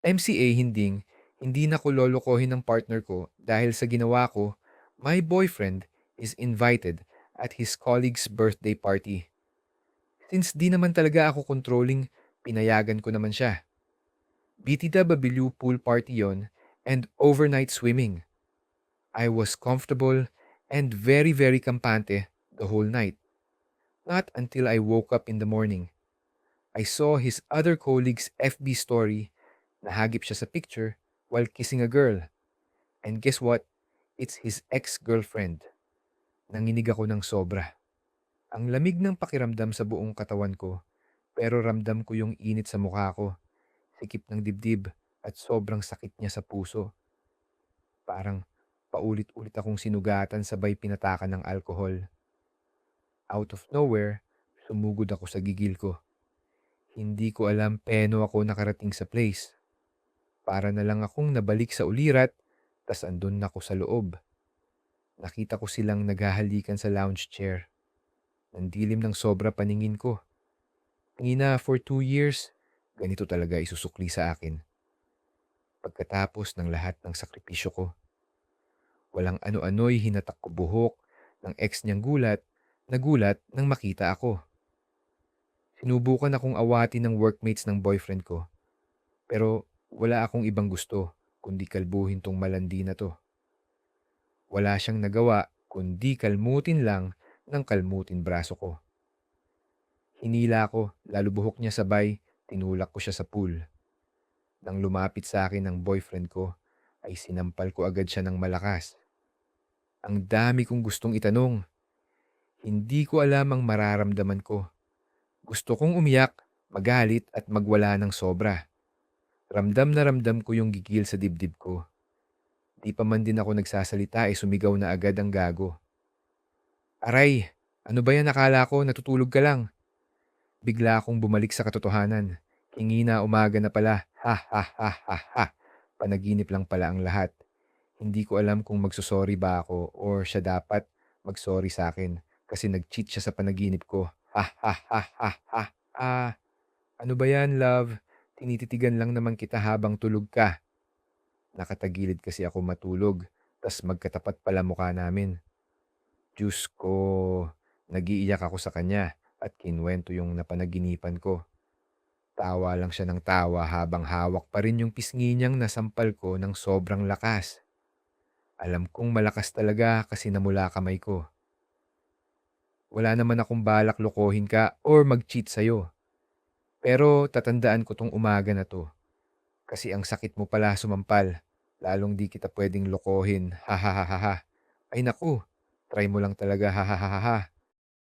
MCA hindi na ko lolokohin ng partner ko dahil sa ginawa ko, my boyfriend is invited at his colleague's birthday party. Since di naman talaga ako controlling, pinayagan ko naman siya. BTW pool party yon and overnight swimming. I was comfortable and very very kampante the whole night. Not until I woke up in the morning. I saw his other colleague's FB story. Nahagip siya sa picture while kissing a girl. And guess what? It's his ex-girlfriend. Nanginig ako ng sobra. Ang lamig ng pakiramdam sa buong katawan ko, pero ramdam ko yung init sa mukha ko, sikip ng dibdib, at sobrang sakit niya sa puso. Parang paulit-ulit akong sinugatan sabay pinatakan ng alkohol. Out of nowhere, sumugod ako sa gigil ko. Hindi ko alam peno ako nakarating sa place. Para na lang akong nabalik sa ulirat, tas andun na ako sa loob. Nakita ko silang naghahalikan sa lounge chair. Nandilim ng sobra paningin ko. Tingin na for 2 years, ganito talaga isusukli sa akin. Pagkatapos ng lahat ng sakripisyo ko, walang ano-ano'y hinatak ko buhok ng ex niyang nagulat nang makita ako. Sinubukan akong awatin ng workmates ng boyfriend ko, pero wala akong ibang gusto kundi kalbuhin tong malandi na to. Wala siyang nagawa kundi kalmutin lang ng kalmutin braso ko. Hinila ko, lalo buhok niya sabay, tinulak ko siya sa pool. Nang lumapit sa akin ang boyfriend ko, ay sinampal ko agad siya ng malakas. Ang dami kong gustong itanong. Hindi ko alam ang mararamdaman ko. Gusto kong umiyak, magalit at magwala ng sobra. Ramdam na ramdam ko yung gigil sa dibdib ko. Di pa man din ako nagsasalita ay sumigaw na agad ang gago. Aray, ano ba yan akala ko natutulog ka lang? Bigla akong bumalik sa katotohanan. Hingi na umaga na pala. Ha ha ha ha ha. Panaginip lang pala ang lahat. Hindi ko alam kung magsusorry ba ako or siya dapat magsorry sa akin kasi nag-cheat siya sa panaginip ko. Ha ha ha ha ha. Ah, ano ba yan, love? Tinititigan lang naman kita habang tulog ka. Nakatagilid kasi ako matulog, tas magkatapat pala mukha namin. Diyos ko, nagiiyak ako sa kanya at kinwento yung napanaginipan ko. Tawa lang siya ng tawa habang hawak pa rin yung pisngi niyang nasampal ko ng sobrang lakas. Alam kong malakas talaga kasi namula kamay ko. Wala naman akong balak lokohin ka or mag-cheat sa'yo. Pero tatandaan ko tong umaga na to. Kasi ang sakit mo pala sumampal. Lalong di kita pwedeng lokohin. Ha ha ha ha ha. Ay naku, try mo lang talaga ha ha ha ha ha.